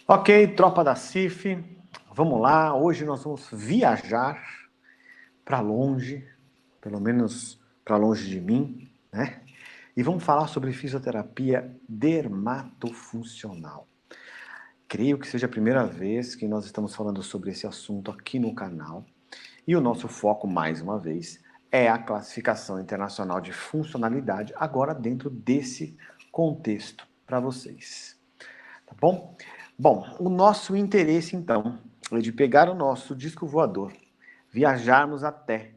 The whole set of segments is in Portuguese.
Ok, tropa da CIF, vamos lá. Hoje nós vamos viajar para longe, pelo menos para longe de mim, né? E vamos falar sobre fisioterapia dermatofuncional. Creio que seja a primeira vez que nós estamos falando sobre esse assunto aqui no canal. E o nosso foco, mais uma vez, é a classificação internacional de funcionalidade, agora dentro desse contexto para vocês. Tá bom? Bom, o nosso interesse, então, é de pegar o nosso disco voador, viajarmos até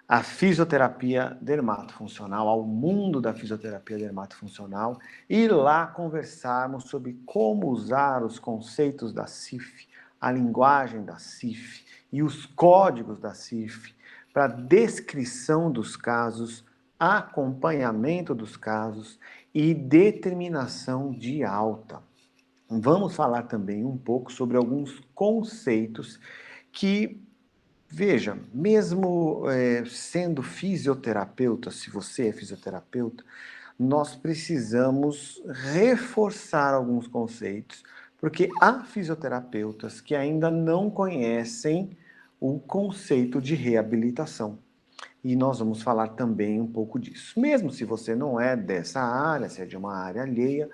a fisioterapia dermatofuncional, ao mundo da fisioterapia dermatofuncional, e lá conversarmos sobre como usar os conceitos da CIF, a linguagem da CIF e os códigos da CIF para descrição dos casos, acompanhamento dos casos e determinação de alta. Vamos falar também um pouco sobre alguns conceitos que, veja, mesmo sendo fisioterapeuta, se você é fisioterapeuta, nós precisamos reforçar alguns conceitos, porque há fisioterapeutas que ainda não conhecem o conceito de reabilitação. E nós vamos falar também um pouco disso. Mesmo se você não é dessa área, se é de uma área alheia,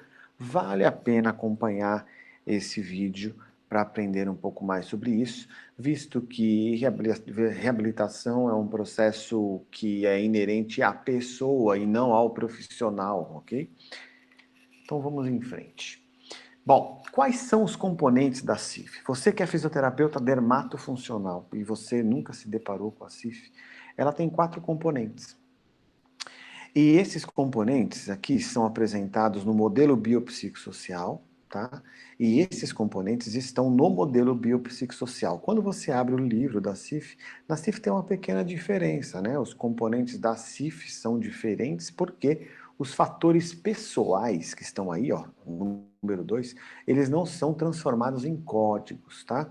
vale a pena acompanhar esse vídeo para aprender um pouco mais sobre isso, visto que reabilitação é um processo que é inerente à pessoa e não ao profissional, ok? Então vamos em frente. Bom, quais são os componentes da CIF? Você que é fisioterapeuta dermatofuncional e você nunca se deparou com a CIF, ela tem 4 componentes. E esses componentes aqui são apresentados no modelo biopsicossocial, tá? E esses componentes estão no modelo biopsicossocial. Quando você abre o livro da CIF, na CIF tem uma pequena diferença, né? Os componentes da CIF são diferentes porque os fatores pessoais que estão aí, ó, no número 2, eles não são transformados em códigos, tá?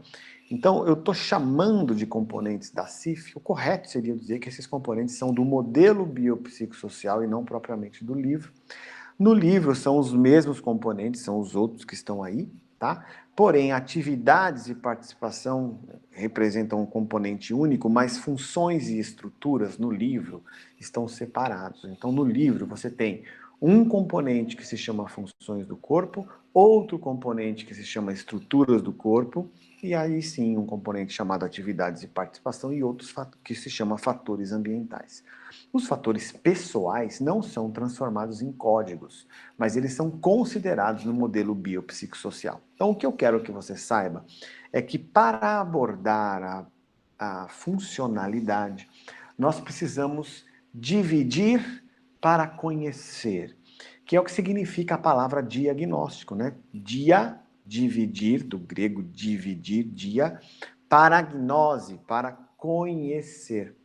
Então, eu estou chamando de componentes da CIF, o correto seria dizer que esses componentes são do modelo biopsicossocial e não propriamente do livro. No livro são os mesmos componentes, são os outros que estão aí, tá? Porém, atividades e participação representam um componente único, mas funções e estruturas no livro estão separados. Então, no livro você tem um componente que se chama funções do corpo, outro componente que se chama estruturas do corpo, e aí sim um componente chamado atividades e participação e outros que se chama fatores ambientais. Os fatores pessoais não são transformados em códigos, mas eles são considerados no modelo biopsicossocial. Então, o que eu quero que você saiba é que para abordar a funcionalidade, nós precisamos dividir para conhecer, que é o que significa a palavra diagnóstico, né? Dividir, do grego dividir, paragnose, para conhecer.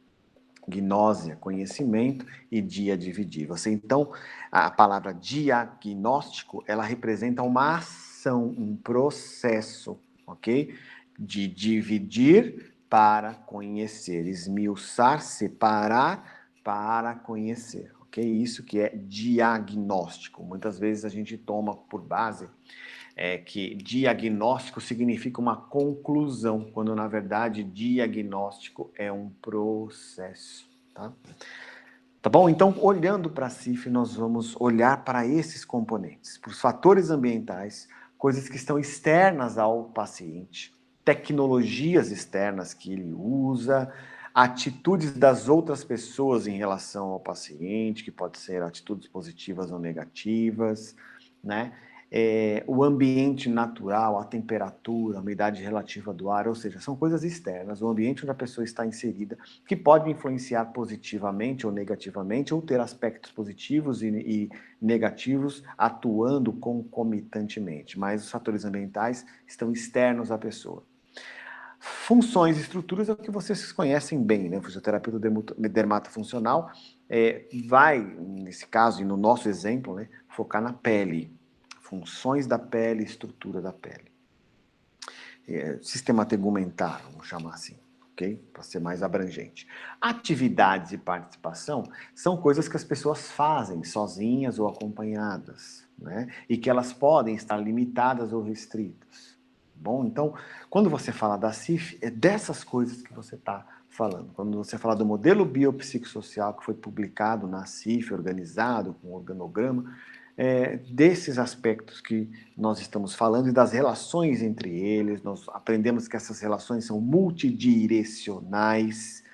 Gnose, conhecimento, e dividir. Você, então, a palavra diagnóstico, ela representa uma ação, um processo, ok? De dividir para conhecer, esmiuçar, separar para conhecer, ok? Isso que é diagnóstico. Muitas vezes a gente toma por base que diagnóstico significa uma conclusão, quando na verdade diagnóstico é um processo, tá? Tá bom? Então, olhando para a CIF, nós vamos olhar para esses componentes, para os fatores ambientais, coisas que estão externas ao paciente, tecnologias externas que ele usa, atitudes das outras pessoas em relação ao paciente, que pode ser atitudes positivas ou negativas, né? O ambiente natural, a temperatura, a umidade relativa do ar, ou seja, são coisas externas, o ambiente onde a pessoa está inserida, que pode influenciar positivamente ou negativamente, ou ter aspectos positivos e negativos atuando concomitantemente, mas os fatores ambientais estão externos à pessoa. Funções e estruturas é o que vocês conhecem bem, né? O fisioterapeuta dermatofuncional vai, nesse caso e no nosso exemplo, né, focar na pele. Funções da pele, estrutura da pele. Sistema tegumentar, vamos chamar assim, ok? Para ser mais abrangente. Atividades e participação são coisas que as pessoas fazem sozinhas ou acompanhadas, né? E que elas podem estar limitadas ou restritas. Bom, então, quando você fala da CIF, é dessas coisas que você está falando. Quando você fala do modelo biopsicossocial que foi publicado na CIF, organizado com organograma, desses aspectos que nós estamos falando e das relações entre eles, nós aprendemos que essas relações são multidirecionais,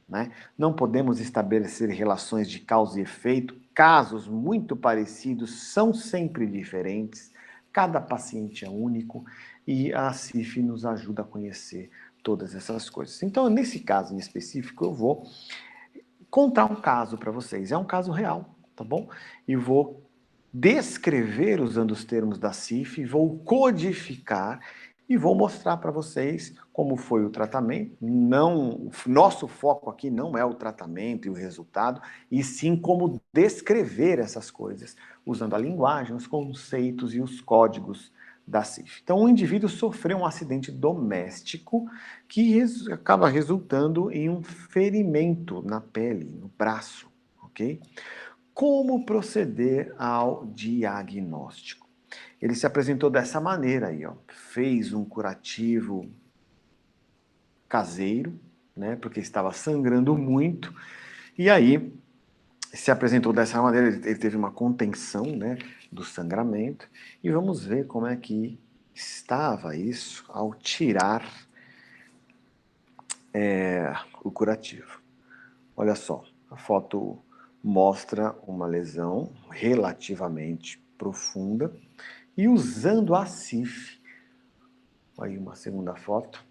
né? Não podemos estabelecer relações de causa e efeito, casos muito parecidos são sempre diferentes, cada paciente é único e a CIF nos ajuda a conhecer todas essas coisas. Então, nesse caso em específico, eu vou contar um caso para vocês. É um caso real, tá bom? E vou descrever usando os termos da CIF, vou codificar e vou mostrar para vocês como foi o tratamento. Não, nosso foco aqui não é o tratamento e o resultado, e sim como descrever essas coisas, usando a linguagem, os conceitos e os códigos da CIF. Então, o indivíduo sofreu um acidente doméstico que acaba resultando em um ferimento na pele, no braço, ok? Como proceder ao diagnóstico? Ele se apresentou dessa maneira aí, ó. Fez um curativo caseiro, né, porque estava sangrando muito, e aí se apresentou dessa maneira, ele teve uma contenção, né, do sangramento, e vamos ver como é que estava isso ao tirar o curativo. Olha só, a foto mostra uma lesão relativamente profunda e usando a CIF, aí uma segunda foto,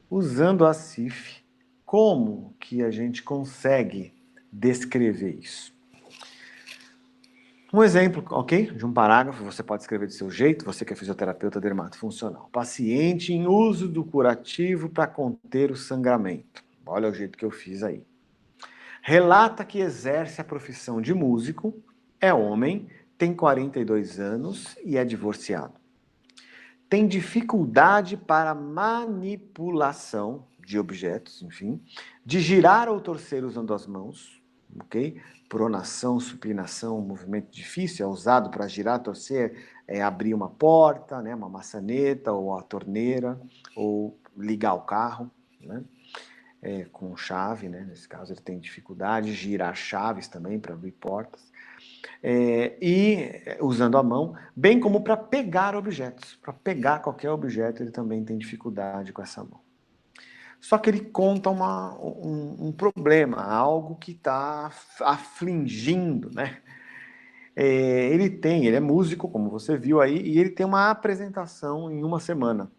usando a CIF, como que a gente consegue descrever isso? Um exemplo, ok? De um parágrafo, você pode escrever do seu jeito, você que é fisioterapeuta dermatofuncional. Paciente em uso do curativo para conter o sangramento. Olha o jeito que eu fiz aí. Relata que exerce a profissão de músico, é homem, tem 42 anos e é divorciado. Tem dificuldade para manipulação de objetos, enfim, de girar ou torcer usando as mãos, ok? Pronação, supinação, um movimento difícil, é usado para girar, torcer, abrir uma porta, né, uma maçaneta ou a torneira, ou ligar o carro, né? Com chave, né? Nesse caso ele tem dificuldade de girar chaves também para abrir portas. E usando a mão, bem como para pegar objetos. Para pegar qualquer objeto, ele também tem dificuldade com essa mão. Só que ele conta um problema, algo que está afligindo, né? Ele é músico, como você viu aí, e ele tem uma apresentação em uma semana.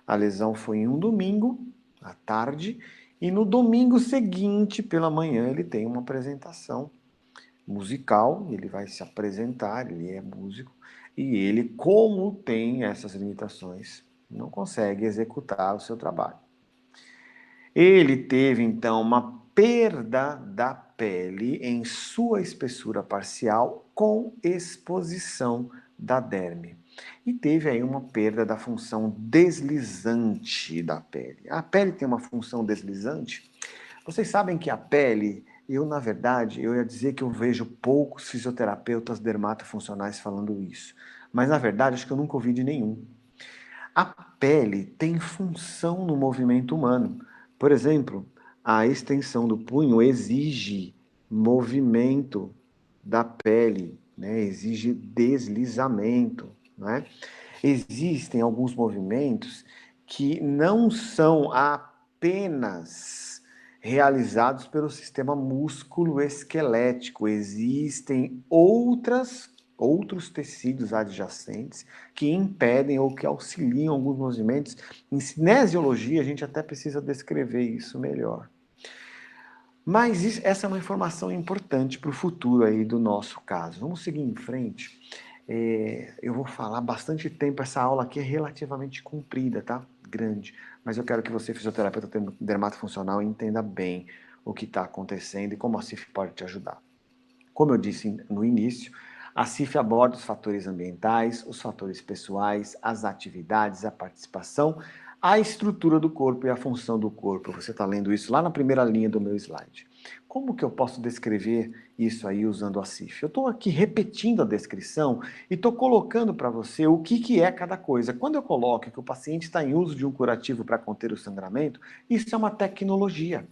A lesão foi em um domingo, à tarde, e no domingo seguinte, pela manhã, ele tem uma apresentação musical, ele vai se apresentar, ele é músico, e ele, como tem essas limitações, não consegue executar o seu trabalho. Ele teve, então, uma perda da pele em sua espessura parcial com exposição da derme. E teve aí uma perda da função deslizante da pele. A pele tem uma função deslizante? Vocês sabem que a pele, na verdade, eu ia dizer que eu vejo poucos fisioterapeutas dermatofuncionais falando isso. Mas, na verdade, acho que eu nunca ouvi de nenhum. A pele tem função no movimento humano. Por exemplo, a extensão do punho exige movimento da pele, né? Exige deslizamento, né? Existem alguns movimentos que não são apenas realizados pelo sistema músculo-esquelético, existem outros tecidos adjacentes que impedem ou que auxiliam alguns movimentos. Em cinesiologia, a gente até precisa descrever isso melhor. Mas essa é uma informação importante para o futuro aí do nosso caso. Vamos seguir em frente. Eu vou falar bastante tempo, essa aula aqui é relativamente comprida, tá? Grande. Mas eu quero que você, fisioterapeuta dermatofuncional, entenda bem o que está acontecendo e como a CIF pode te ajudar. Como eu disse no início, a CIF aborda os fatores ambientais, os fatores pessoais, as atividades, a participação, a estrutura do corpo e a função do corpo. Você está lendo isso lá na primeira linha do meu slide. Como que eu posso descrever isso aí usando a CIF? Eu estou aqui repetindo a descrição e estou colocando para você o que é cada coisa. Quando eu coloco que o paciente está em uso de um curativo para conter o sangramento, isso é uma tecnologia.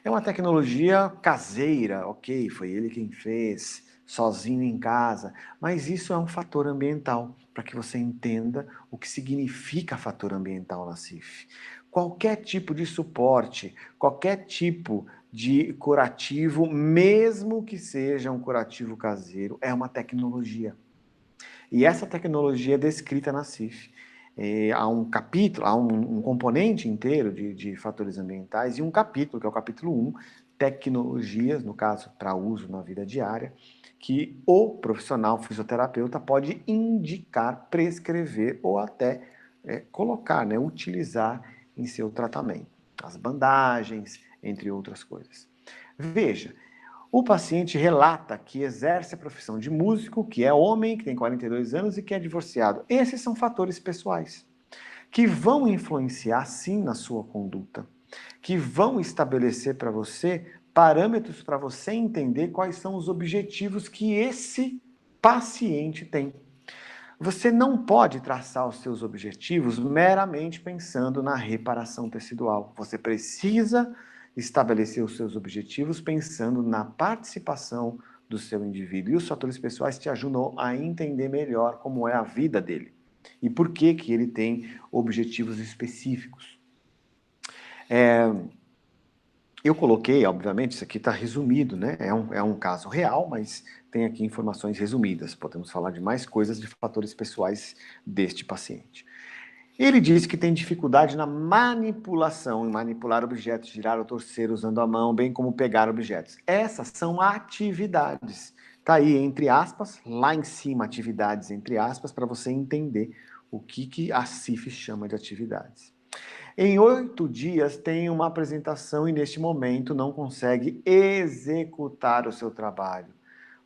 É uma tecnologia caseira, ok, foi ele quem fez, sozinho em casa, mas isso é um fator ambiental, para que você entenda o que significa fator ambiental na CIF. Qualquer tipo de suporte, qualquer tipo de curativo, mesmo que seja um curativo caseiro, é uma tecnologia. E essa tecnologia é descrita na CIF. Há um capítulo, há um componente inteiro de fatores ambientais e um capítulo, que é o capítulo 1, tecnologias, no caso, para uso na vida diária, que o profissional fisioterapeuta pode indicar, prescrever ou até colocar, né, utilizar em seu tratamento. As bandagens, entre outras coisas. Veja, o paciente relata que exerce a profissão de músico, que é homem, que tem 42 anos e que é divorciado. Esses são fatores pessoais que vão influenciar, sim, na sua conduta, que vão estabelecer para você parâmetros para você entender quais são os objetivos que esse paciente tem. Você não pode traçar os seus objetivos meramente pensando na reparação tecidual. Você precisa estabelecer os seus objetivos pensando na participação do seu indivíduo. E os fatores pessoais te ajudam a entender melhor como é a vida dele e por que que ele tem objetivos específicos. Eu coloquei, obviamente, isso aqui está resumido, né? É um caso real, mas tem aqui informações resumidas. Podemos falar de mais coisas de fatores pessoais deste paciente. Ele diz que tem dificuldade na manipulação, em manipular objetos, girar ou torcer usando a mão, bem como pegar objetos. Essas são atividades. Está aí, entre aspas, lá em cima, atividades, entre aspas, para você entender o que a CIF chama de atividades. Em 8 dias tem uma apresentação e neste momento não consegue executar o seu trabalho,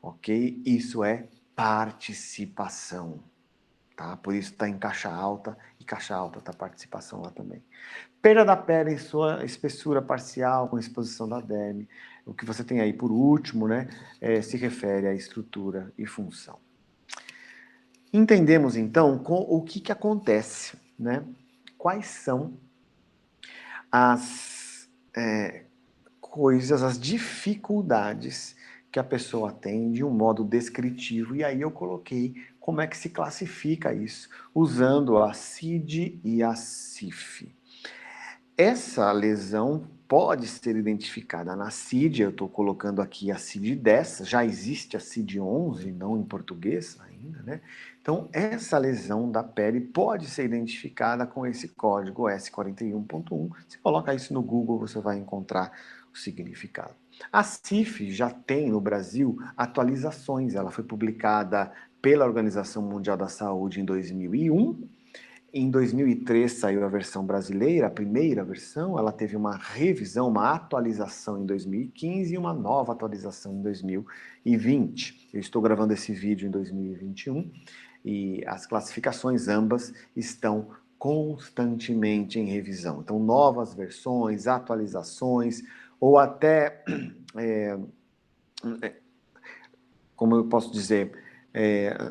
ok? Isso é participação, tá? Por isso está em caixa alta e caixa alta está participação lá também. Perda da pele em sua espessura parcial com exposição da derme. O que você tem aí por último, né, se refere à estrutura e função. Entendemos então o que acontece, né? Quais são as coisas, as dificuldades que a pessoa tem de um modo descritivo. E aí eu coloquei como é que se classifica isso, usando a CID e a CIF. Essa lesão pode ser identificada na CID, eu estou colocando aqui a CID 10, já existe a CID 11, não em português ainda, né? Então, essa lesão da pele pode ser identificada com esse código S41.1. Você coloca isso no Google, você vai encontrar o significado. A CIF já tem no Brasil atualizações, ela foi publicada pela Organização Mundial da Saúde em 2001, em 2003 saiu a versão brasileira, a primeira versão, ela teve uma revisão, uma atualização em 2015 e uma nova atualização em 2020. Eu estou gravando esse vídeo em 2021 e as classificações ambas estão constantemente em revisão. Então, novas versões, atualizações ou até, como eu posso dizer,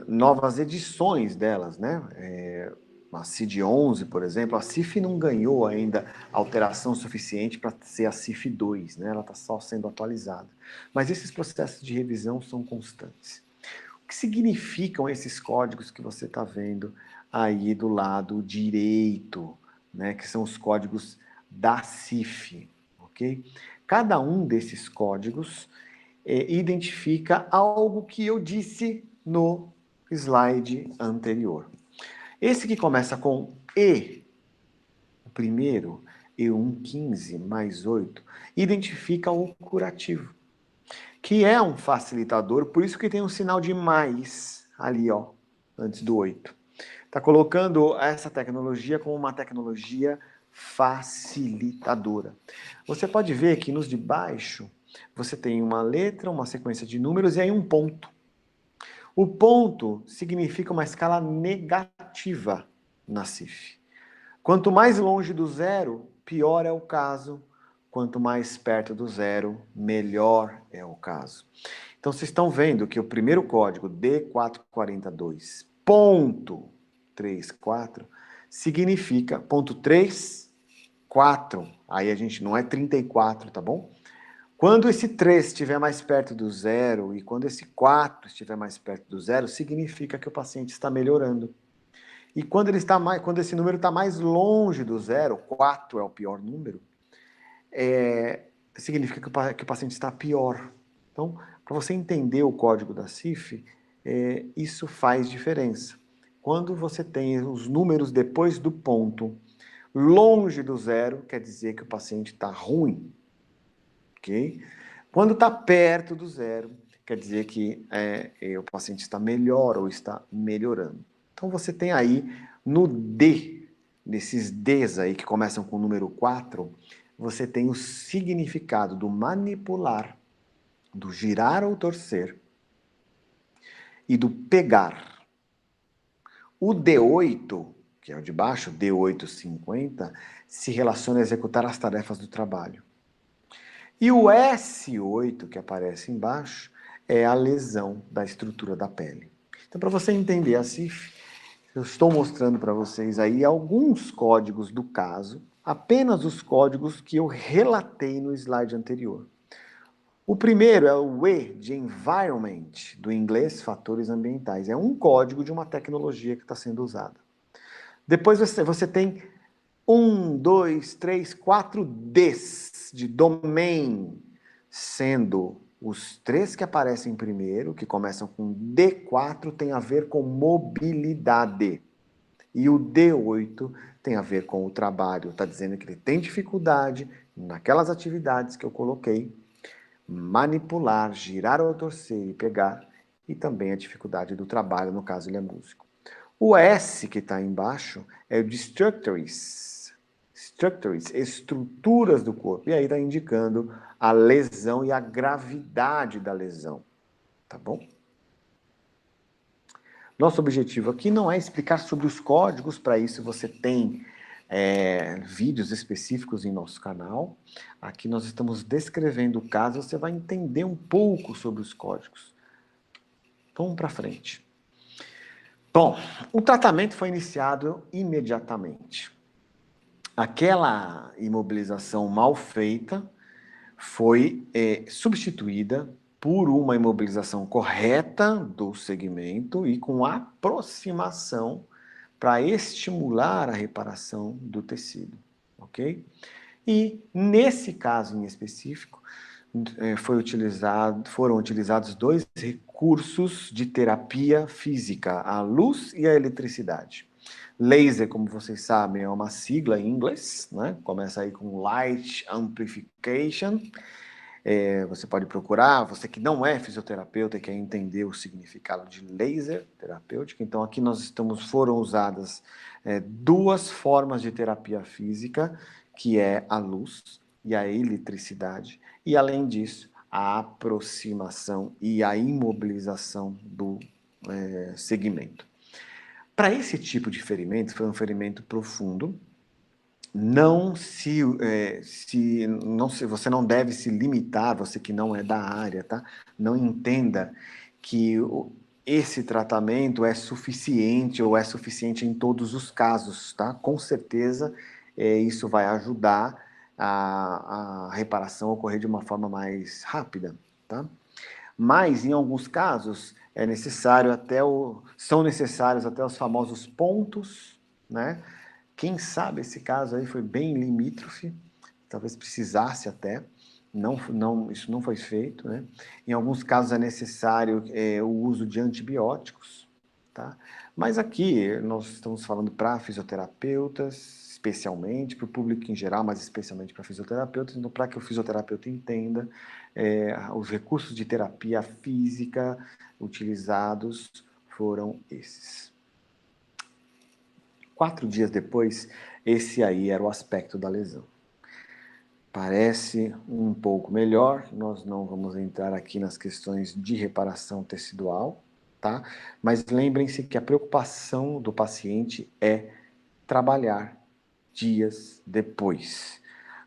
novas edições delas, né? A CID 11, por exemplo, a CIF não ganhou ainda alteração suficiente para ser a CIF 2, né? Ela está só sendo atualizada. Mas esses processos de revisão são constantes. O que significam esses códigos que você está vendo aí do lado direito, né? Que são os códigos da CIF, ok? Cada um desses códigos identifica algo que eu disse no slide anterior. Esse que começa com E, o primeiro, E115 mais 8, identifica o curativo, que é um facilitador, por isso que tem um sinal de mais ali, ó, antes do 8. Está colocando essa tecnologia como uma tecnologia facilitadora. Você pode ver que nos de baixo você tem uma letra, uma sequência de números e aí um ponto. O ponto significa uma escala negativa na CIF. Quanto mais longe do zero, pior é o caso quanto mais perto do zero, melhor é o caso. Então, vocês estão vendo que o primeiro código, D442.34, significa ponto 3, 4. Aí a gente não é 34, tá bom? Quando esse 3 estiver mais perto do zero e quando esse 4 estiver mais perto do zero, significa que o paciente está melhorando. E quando esse número está mais longe do zero, 4 é o pior número, significa que o paciente está pior. Então, para você entender o código da CIF, isso faz diferença. Quando você tem os números depois do ponto longe do zero, quer dizer que o paciente está ruim. Ok? Quando está perto do zero, quer dizer que o paciente está melhor ou está melhorando. Então, você tem aí no D, nesses Ds aí que começam com o número 4, você tem o significado do manipular, do girar ou torcer e do pegar. O D8, que é o de baixo, D850, se relaciona a executar as tarefas do trabalho. E o S8, que aparece embaixo, é a lesão da estrutura da pele. Então, para você entender a CIF, eu estou mostrando para vocês aí alguns códigos do caso, apenas os códigos que eu relatei no slide anterior. O primeiro é o E de environment, do inglês fatores ambientais. É um código de uma tecnologia que está sendo usada. Depois você tem 1, 2, 3, 4 Ds de domain, sendo os 3 que aparecem primeiro, que começam com D4, tem a ver com mobilidade. E o D8 tem a ver com o trabalho. Está dizendo que ele tem dificuldade naquelas atividades que eu coloquei, manipular, girar ou torcer e pegar, e também a dificuldade do trabalho, no caso ele é músico. O S que está embaixo é o de structures, estruturas do corpo, e aí está indicando a lesão e a gravidade da lesão, tá bom? Nosso objetivo aqui não é explicar sobre os códigos, para isso você tem vídeos específicos em nosso canal. Aqui nós estamos descrevendo o caso, você vai entender um pouco sobre os códigos. Vamos para frente. Bom, o tratamento foi iniciado imediatamente. Aquela imobilização mal feita foi substituída por uma imobilização correta do segmento e com aproximação para estimular a reparação do tecido, ok? E nesse caso em específico, foram utilizados 2 recursos de terapia física, a luz e a eletricidade. Laser, como vocês sabem, é uma sigla em inglês, né? Começa aí com Light Amplification. Você pode procurar, você que não é fisioterapeuta e quer entender o significado de laser terapêutica. Então, aqui foram usadas 2 formas de terapia física, que é a luz e a eletricidade. E, além disso, a aproximação e a imobilização do segmento. Para esse tipo de ferimento, foi um ferimento profundo, você não deve se limitar, você que não é da área, tá? Não entenda que esse tratamento é suficiente ou é suficiente em todos os casos, tá? Com certeza, isso vai ajudar a reparação a ocorrer de uma forma mais rápida, tá? Mas, em alguns casos, são necessários até os famosos pontos, né? Quem sabe esse caso aí foi bem limítrofe, talvez precisasse até, isso não foi feito, né? Em alguns casos é necessário o uso de antibióticos, tá? Mas aqui nós estamos falando para fisioterapeutas, especialmente, para o público em geral, mas especialmente para fisioterapeutas, então para que o fisioterapeuta entenda os recursos de terapia física utilizados foram esses. 4 dias depois, esse aí era o aspecto da lesão. Parece um pouco melhor, nós não vamos entrar aqui nas questões de reparação tecidual, tá? Mas lembrem-se que a preocupação do paciente é trabalhar dias depois.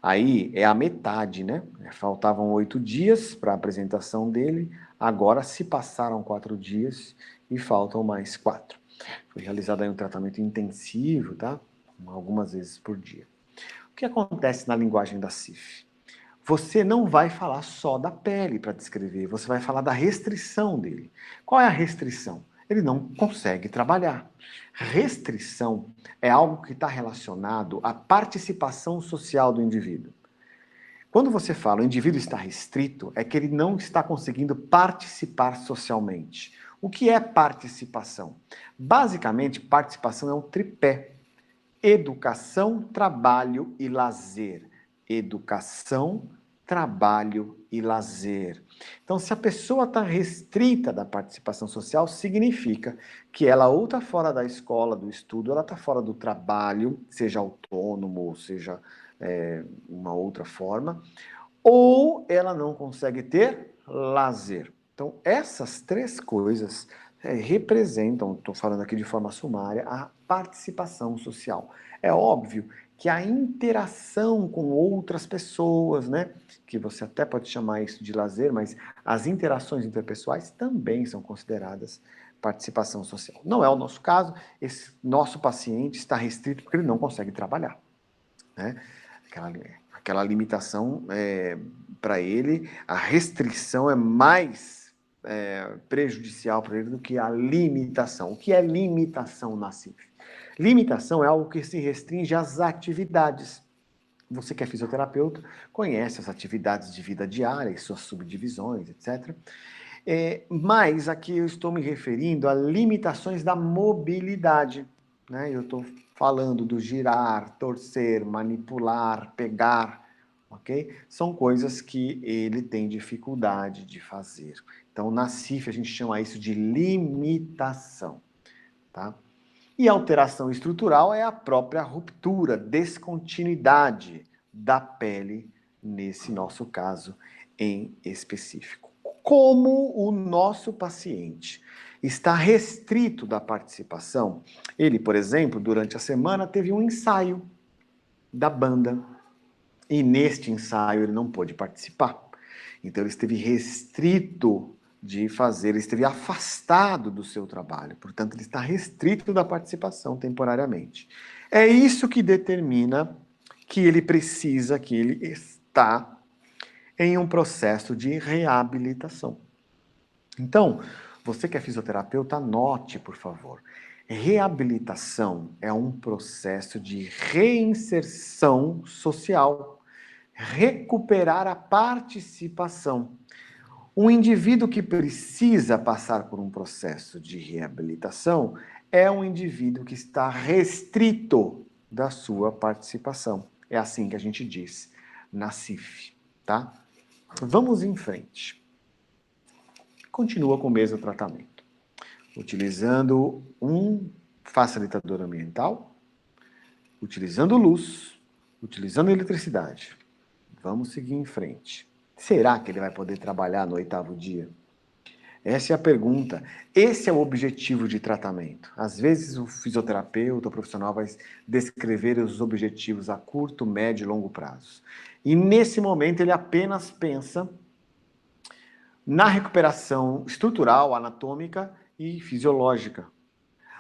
Aí é a metade, né? Faltavam 8 dias para a apresentação dele, agora se passaram 4 dias e faltam mais 4. Foi realizado aí um tratamento intensivo, tá? Algumas vezes por dia. O que acontece na linguagem da CIF? Você não vai falar só da pele para descrever, você vai falar da restrição dele. Qual é a restrição? Ele não consegue trabalhar. Restrição é algo que está relacionado à participação social do indivíduo. Quando você fala o indivíduo está restrito, é que ele não está conseguindo participar socialmente. O que é participação? Basicamente, participação é um tripé: educação, trabalho e lazer. Educação, trabalho e lazer. Então, se a pessoa está restrita da participação social, significa que ela ou está fora da escola, do estudo, ela está fora do trabalho, seja autônomo, ou seja uma outra forma, ou ela não consegue ter lazer. Então, essas 3 coisas representam, estou falando aqui de forma sumária, a participação social. É óbvio que a interação com outras pessoas, né, que você até pode chamar isso de lazer, mas as interações interpessoais também são consideradas participação social. Não é o nosso caso, esse nosso paciente está restrito porque ele não consegue trabalhar, né? Aquela limitação, para ele, a restrição é mais prejudicial para ele do que a limitação. O que é limitação na CIF? Limitação é algo que se restringe às atividades. Você que é fisioterapeuta, conhece as atividades de vida diária e suas subdivisões, etc. Mas aqui eu estou me referindo a limitações da mobilidade, né? Eu estou falando do girar, torcer, manipular, pegar, ok? São coisas que ele tem dificuldade de fazer. Então, na CIF, a gente chama isso de limitação, tá? E alteração estrutural é a própria ruptura, descontinuidade da pele, nesse nosso caso em específico. Como o nosso paciente está restrito da participação, ele, por exemplo, durante a semana teve um ensaio da banda e neste ensaio ele não pôde participar. Então ele esteve restrito de fazer, ele esteve afastado do seu trabalho, portanto ele está restrito da participação temporariamente. É isso que determina que ele precisa, que ele está em um processo de reabilitação. Então, você que é fisioterapeuta, anote, por favor. Reabilitação é um processo de reinserção social, recuperar a participação. Um indivíduo que precisa passar por um processo de reabilitação é um indivíduo que está restrito da sua participação. É assim que a gente diz na CIF, tá? Vamos em frente. Continua com o mesmo tratamento, utilizando um facilitador ambiental, utilizando luz, utilizando eletricidade. Vamos seguir em frente. Será que ele vai poder trabalhar no 8º dia? Essa é a pergunta. Esse é o objetivo de tratamento. Às vezes o fisioterapeuta, o profissional, vai descrever os objetivos a curto, médio e longo prazo. E nesse momento ele apenas pensa na recuperação estrutural, anatômica e fisiológica.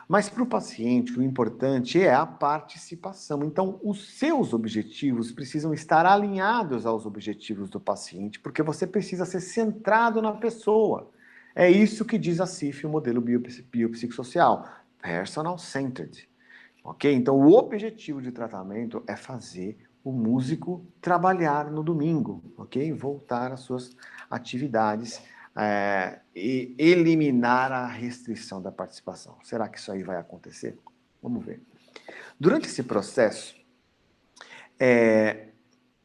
Mas para o paciente, o importante é a participação. Então, os seus objetivos precisam estar alinhados aos objetivos do paciente, porque você precisa ser centrado na pessoa. É isso que diz a CIF, o modelo biopsicossocial, personal-centered. Ok? Então, o objetivo de tratamento é fazer o músico trabalhar no domingo, ok? Voltar às suas atividades e eliminar a restrição da participação. Será que isso aí vai acontecer? Vamos ver. Durante esse processo,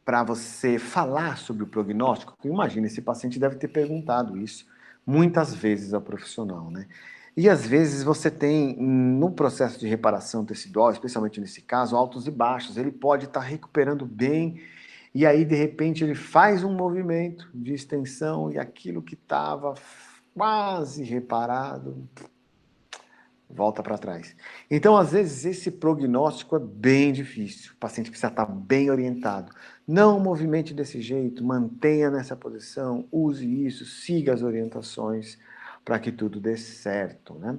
para você falar sobre o prognóstico, imagina, esse paciente deve ter perguntado isso muitas vezes ao profissional, né? E às vezes você tem, no processo de reparação tecidual, especialmente nesse caso, altos e baixos. Ele pode estar recuperando bem, e aí de repente ele faz um movimento de extensão e aquilo que estava quase reparado volta para trás. Então, às vezes, esse prognóstico é bem difícil. O paciente precisa estar bem orientado. Não movimente desse jeito, mantenha nessa posição, use isso, siga as orientações para que tudo dê certo, né?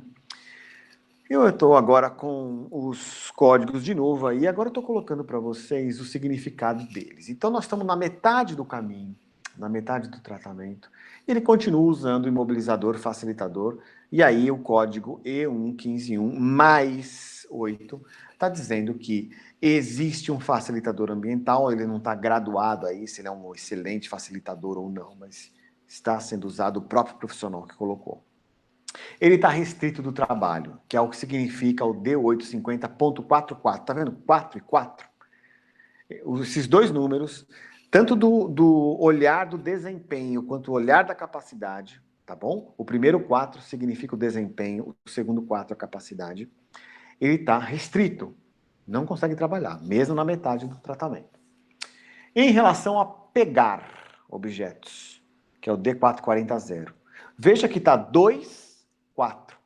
Eu estou agora com os códigos de novo aí, agora eu estou colocando para vocês o significado deles. Então, nós estamos na metade do caminho, na metade do tratamento. Ele continua usando o imobilizador facilitador, e aí o código E1151 mais 8 está dizendo que existe um facilitador ambiental, ele não está graduado aí se ele é um excelente facilitador ou não, mas está sendo usado o próprio profissional que colocou. Ele está restrito do trabalho, que é o que significa o D850.44. Tá vendo? 4 e 4. Esses dois números, tanto do olhar do desempenho quanto o olhar da capacidade, tá bom? O primeiro 4 significa o desempenho, o segundo 4 a capacidade. Ele está restrito, não consegue trabalhar, mesmo na metade do tratamento. Em relação a pegar objetos, que é o D440-0, veja que está 2, 4.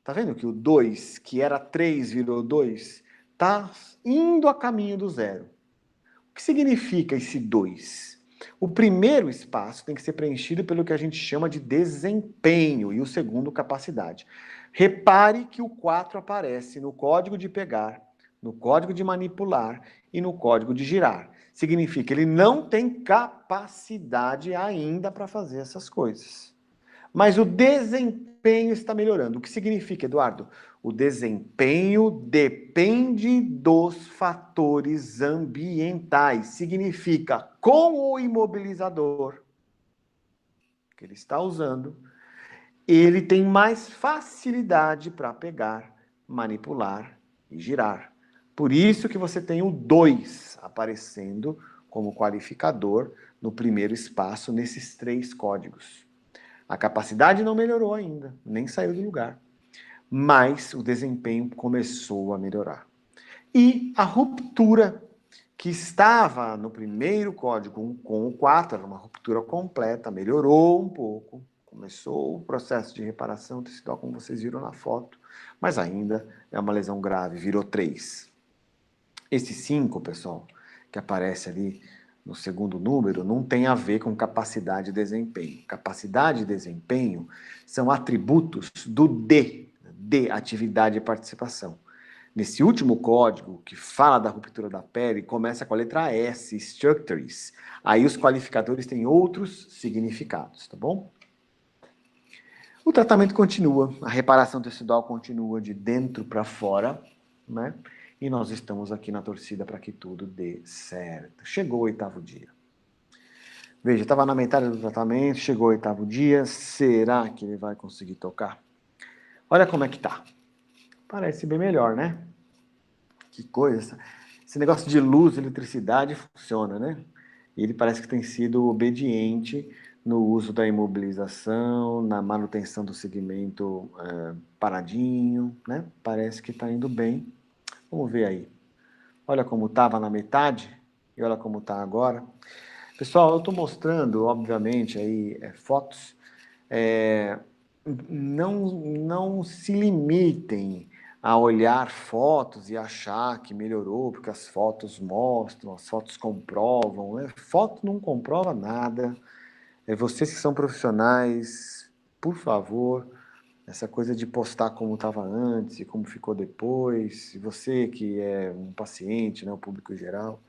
Tá vendo que o 2, que era 3, virou 2? Tá indo a caminho do zero. O que significa esse 2? O primeiro espaço tem que ser preenchido pelo que a gente chama de desempenho e o segundo, capacidade. Repare que o 4 aparece no código de pegar, no código de manipular e no código de girar. Significa que ele não tem capacidade ainda para fazer essas coisas. Mas o desempenho está melhorando. O que significa, Eduardo? O desempenho depende dos fatores ambientais. Significa, com o imobilizador que ele está usando, ele tem mais facilidade para pegar, manipular e girar. Por isso que você tem o 2 aparecendo como qualificador no primeiro espaço nesses 3 códigos. A capacidade não melhorou ainda, nem saiu do lugar. Mas o desempenho começou a melhorar. E a ruptura, que estava no primeiro código 1 com o 4, era uma ruptura completa, melhorou um pouco, começou o processo de reparação tecidual, como vocês viram na foto, mas ainda é uma lesão grave, virou 3. Esse 5, pessoal, que aparece ali no segundo número, não tem a ver com capacidade e desempenho. Capacidade e desempenho são atributos do D, atividade e participação. Nesse último código, que fala da ruptura da pele, começa com a letra S, structures. Aí os qualificadores têm outros significados, tá bom? O tratamento continua, a reparação tecidual continua de dentro para fora, né? E nós estamos aqui na torcida para que tudo dê certo. Chegou o 8º dia. Veja, estava na metade do tratamento, chegou o 8º dia, será que ele vai conseguir tocar? Olha como é que tá. Parece bem melhor, né? Que coisa. Esse negócio de luz e eletricidade funciona, né? E ele parece que tem sido obediente no uso da imobilização, na manutenção do segmento paradinho, né? Parece que está indo bem. Vamos ver aí. Olha como estava na metade e olha como está agora. Pessoal, eu estou mostrando, obviamente, aí fotos. Não se limitem a olhar fotos e achar que melhorou, porque as fotos mostram, as fotos comprovam. Né? Foto não comprova nada. Vocês que são profissionais, por favor, essa coisa de postar como estava antes e como ficou depois, e você que é um paciente, né, o público geral,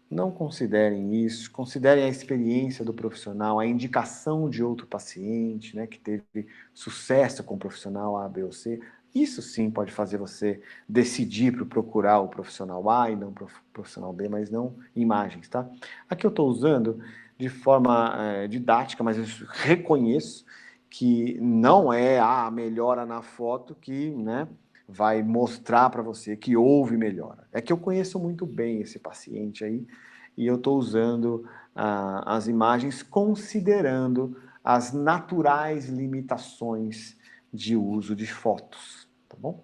não considerem isso, considerem a experiência do profissional, a indicação de outro paciente, né, que teve sucesso com o profissional A, B ou C. Isso sim pode fazer você decidir para procurar o profissional A e não o profissional B, mas não imagens, tá? Aqui eu estou usando de forma didática, mas eu reconheço que não é a melhora na foto que, né, vai mostrar para você que houve melhora. É que eu conheço muito bem esse paciente aí e eu estou usando as imagens considerando as naturais limitações de uso de fotos, tá bom?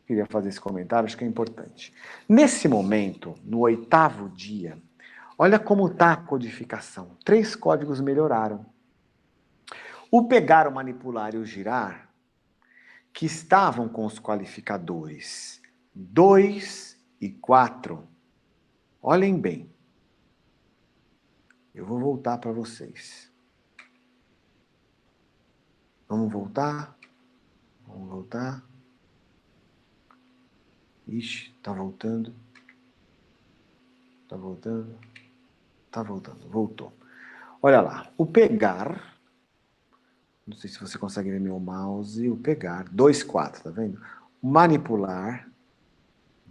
Queria fazer esse comentário, acho que é importante. Nesse momento, no 8º dia, olha como está a codificação. 3 códigos melhoraram. O pegar, o manipular e o girar, que estavam com os qualificadores 2 e 4, olhem bem, Eu vou voltar para vocês. Vamos voltar? Vamos voltar. Ixi, tá voltando. Tá voltando. Tá voltando. Voltou. Olha lá. O pegar. Não sei se você consegue ver meu mouse. O pegar. 2,4, tá vendo? O manipular.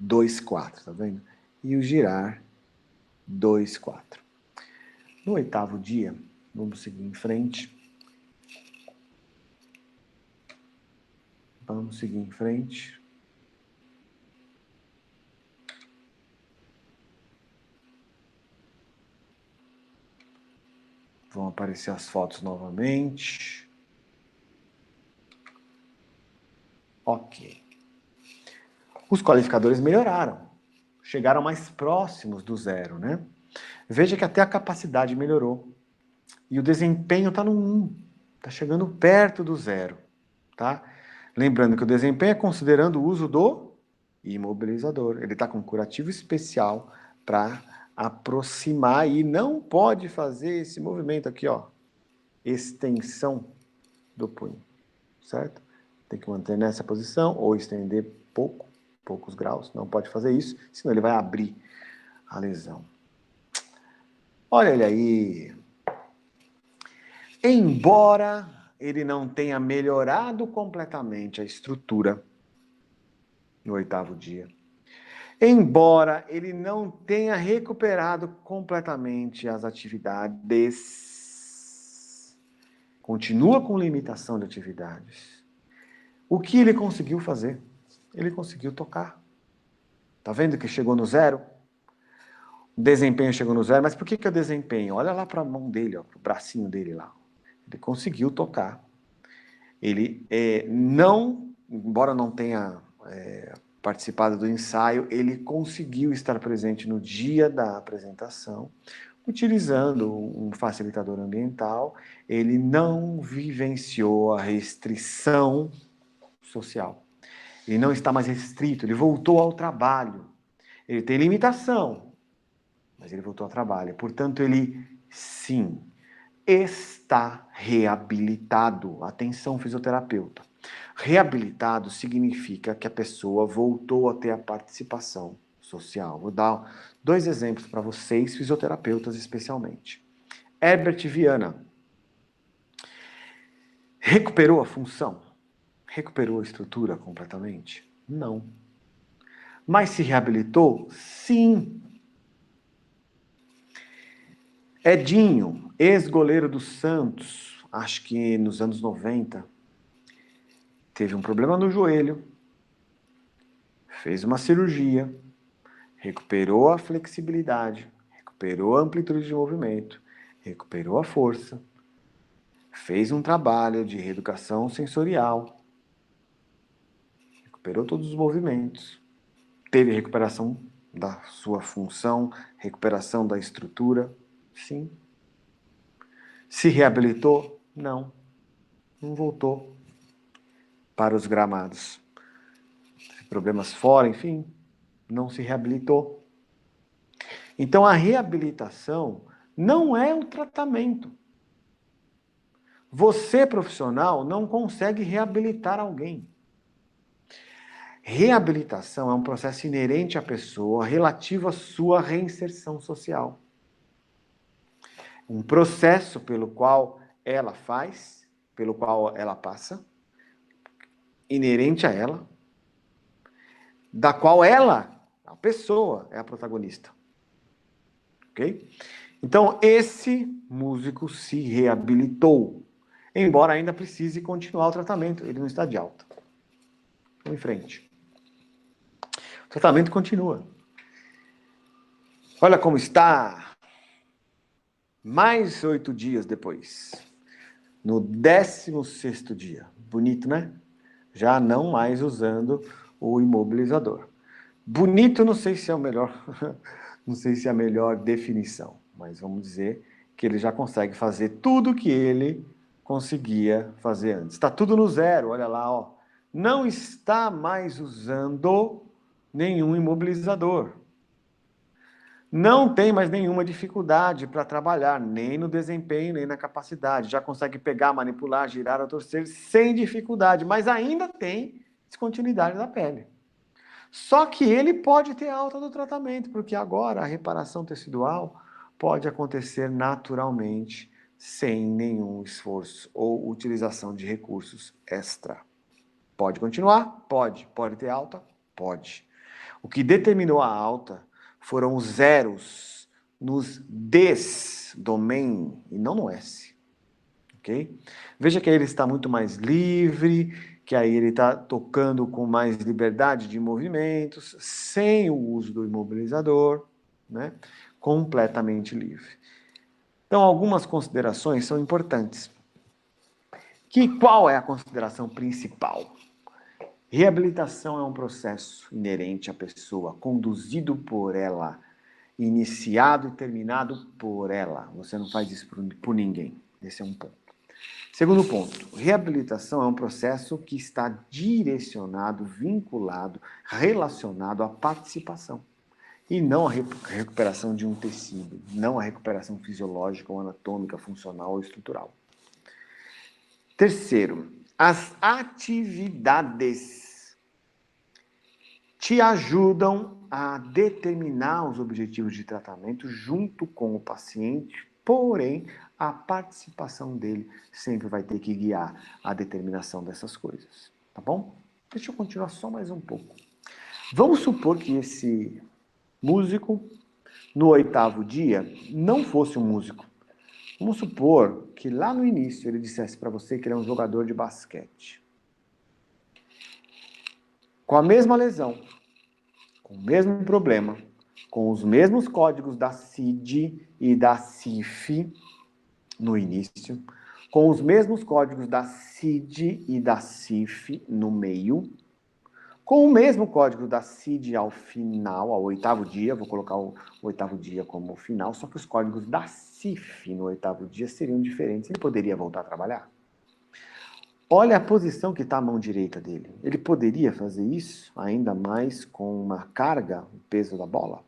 2,4, tá vendo? E o girar. 2,4. No 8º dia, vamos seguir em frente. Vamos seguir em frente. Vão aparecer as fotos novamente. Ok. Os qualificadores melhoraram. Chegaram mais próximos do zero, né? Veja que até a capacidade melhorou. E o desempenho está no 1. Está chegando perto do zero. Tá? Lembrando que o desempenho é considerando o uso do imobilizador. Ele está com um curativo especial para aproximar e não pode fazer esse movimento aqui, ó. Extensão do punho. Certo? Tem que manter nessa posição ou estender poucos graus. Não pode fazer isso, senão ele vai abrir a lesão. Olha ele aí. Embora ele não tenha melhorado completamente a estrutura no 8º dia, embora ele não tenha recuperado completamente as atividades, continua com limitação de atividades. O que ele conseguiu fazer? Ele conseguiu tocar. Tá vendo que chegou no zero? O desempenho chegou no zero, mas por que é o desempenho? Olha lá para a mão dele, para o bracinho dele lá. Ele conseguiu tocar. Ele não, embora não tenha participado do ensaio, ele conseguiu estar presente no dia da apresentação, utilizando um facilitador ambiental. Ele não vivenciou a restrição social. Ele não está mais restrito, ele voltou ao trabalho. Ele tem limitação, mas ele voltou ao trabalho. Portanto, ele, sim, está reabilitado. Atenção, fisioterapeuta. Reabilitado significa que a pessoa voltou a ter a participação social. Vou dar 2 exemplos para vocês, fisioterapeutas especialmente. Herbert Viana recuperou a função? Recuperou a estrutura completamente? Não. Mas se reabilitou? Sim. Edinho, ex-goleiro do Santos, acho que nos anos 90, teve um problema no joelho, fez uma cirurgia, recuperou a flexibilidade, recuperou a amplitude de movimento, recuperou a força, fez um trabalho de reeducação sensorial, recuperou todos os movimentos, teve recuperação da sua função, recuperação da estrutura, sim. Se reabilitou? Não. Não voltou para os gramados. Problemas fora, enfim, não se reabilitou. Então, a reabilitação não é um tratamento. Você, profissional, não consegue reabilitar alguém. Reabilitação é um processo inerente à pessoa, relativo à sua reinserção social. Um processo pelo qual ela faz, pelo qual ela passa, inerente a ela, da qual ela, a pessoa, é a protagonista. Ok? Então, esse músico se reabilitou, embora ainda precise continuar o tratamento, ele não está de alta. Vamos em frente. O tratamento continua. Olha como está. Mais 8 dias depois. No 16º dia. Bonito, né? Já não mais usando o imobilizador. Bonito, não sei se é o melhor, não sei se é a melhor definição, mas vamos dizer que ele já consegue fazer tudo que ele conseguia fazer antes. Está tudo no zero, olha lá, ó. Não está mais usando nenhum imobilizador. Não tem mais nenhuma dificuldade para trabalhar, nem no desempenho, nem na capacidade. Já consegue pegar, manipular, girar ou torcer sem dificuldade, mas ainda tem descontinuidade da pele. Só que ele pode ter alta do tratamento, porque agora a reparação tecidual pode acontecer naturalmente, sem nenhum esforço ou utilização de recursos extra. Pode continuar? Pode. Pode ter alta? Pode. O que determinou a alta foram os zeros nos Ds domain e não no S. Ok? Veja que aí ele está muito mais livre, que aí ele está tocando com mais liberdade de movimentos, sem o uso do imobilizador, né? Completamente livre. Então, algumas considerações são importantes. Qual é a consideração principal? Reabilitação é um processo inerente à pessoa, conduzido por ela, iniciado e terminado por ela. Você não faz isso por ninguém. Esse é um ponto. Segundo ponto, reabilitação é um processo que está direcionado, vinculado, relacionado à participação. E não à recuperação de um tecido, não à recuperação fisiológica ou anatômica, funcional ou estrutural. Terceiro, as atividades te ajudam a determinar os objetivos de tratamento junto com o paciente, porém, a participação dele sempre vai ter que guiar a determinação dessas coisas, tá bom? Deixa eu continuar só mais um pouco. Vamos supor que esse músico, no 8º dia, não fosse um músico. Vamos supor que lá no início ele dissesse para você que ele é um jogador de basquete. Com a mesma lesão, com o mesmo problema, com os mesmos códigos da CID e da CIF no início, com os mesmos códigos da CID e da CIF no meio, com o mesmo código da CID ao final, ao 8º dia, vou colocar o 8º dia como final, só que os códigos da CIF no 8º dia seriam diferentes. Ele poderia voltar a trabalhar? Olha a posição que está a mão direita dele. Ele poderia fazer isso, ainda mais com uma carga, o peso da bola?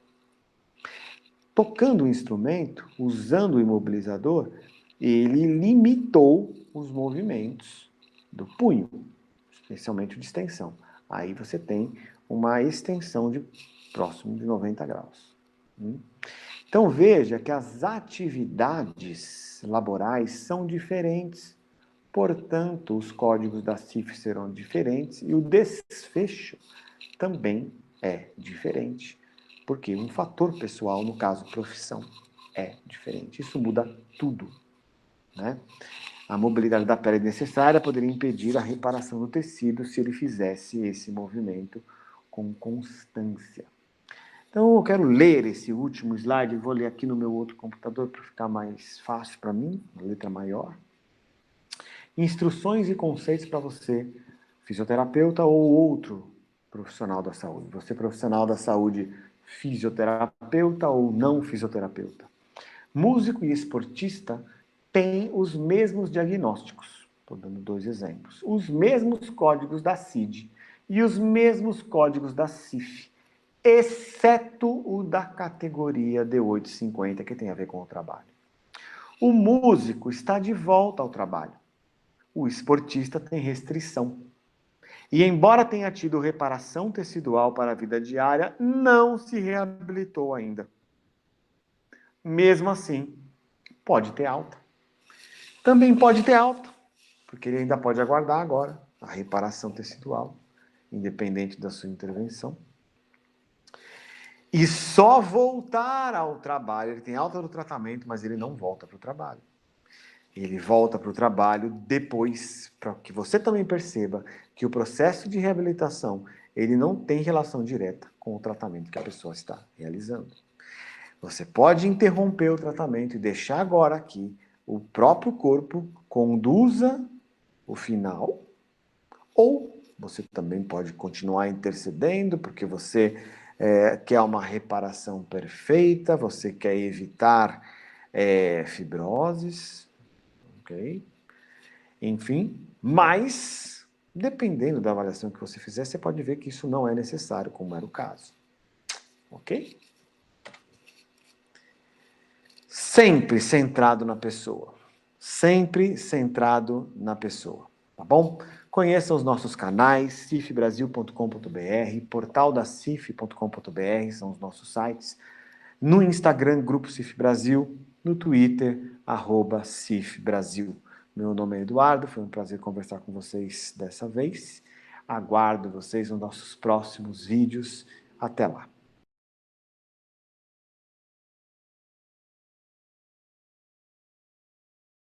Tocando o instrumento, usando o imobilizador, ele limitou os movimentos do punho, especialmente o de extensão. Aí você tem uma extensão de próximo de 90 graus. Então veja que as atividades laborais são diferentes, portanto os códigos da CIF serão diferentes e o desfecho também é diferente, porque um fator pessoal, no caso profissão, é diferente. Isso muda tudo, né? A mobilidade da pele necessária poderia impedir a reparação do tecido se ele fizesse esse movimento com constância. Então, eu quero ler esse último slide, vou ler aqui no meu outro computador para ficar mais fácil para mim, uma letra maior. Instruções e conceitos para você, fisioterapeuta ou outro profissional da saúde. Você profissional da saúde, fisioterapeuta ou não fisioterapeuta. Músico e esportista têm os mesmos diagnósticos. Estou dando 2 exemplos. Os mesmos códigos da CID e os mesmos códigos da CIF, exceto o da categoria D850, que tem a ver com o trabalho. O músico está de volta ao trabalho. O esportista tem restrição. E embora tenha tido reparação tecidual para a vida diária, não se reabilitou ainda. Mesmo assim, pode ter alta. Também pode ter alta, porque ele ainda pode aguardar agora a reparação tecidual, independente da sua intervenção. E só voltar ao trabalho, ele tem alta do tratamento, mas ele não volta para o trabalho. Ele volta para o trabalho depois, para que você também perceba que o processo de reabilitação, ele não tem relação direta com o tratamento que a pessoa está realizando. Você pode interromper o tratamento e deixar agora aqui o próprio corpo conduza o final, ou você também pode continuar intercedendo, porque você quer uma reparação perfeita, você quer evitar fibroses, ok? Enfim, mas, dependendo da avaliação que você fizer, você pode ver que isso não é necessário, como era o caso. Ok? sempre centrado na pessoa. Sempre centrado na pessoa, tá bom? Conheça os nossos canais, cifbrasil.com.br, portal da cif.com.br, são os nossos sites. No Instagram, Grupo Cif Brasil, no Twitter, @cifbrasil. Meu nome é Eduardo, foi um prazer conversar com vocês dessa vez. Aguardo vocês nos nossos próximos vídeos. Até lá.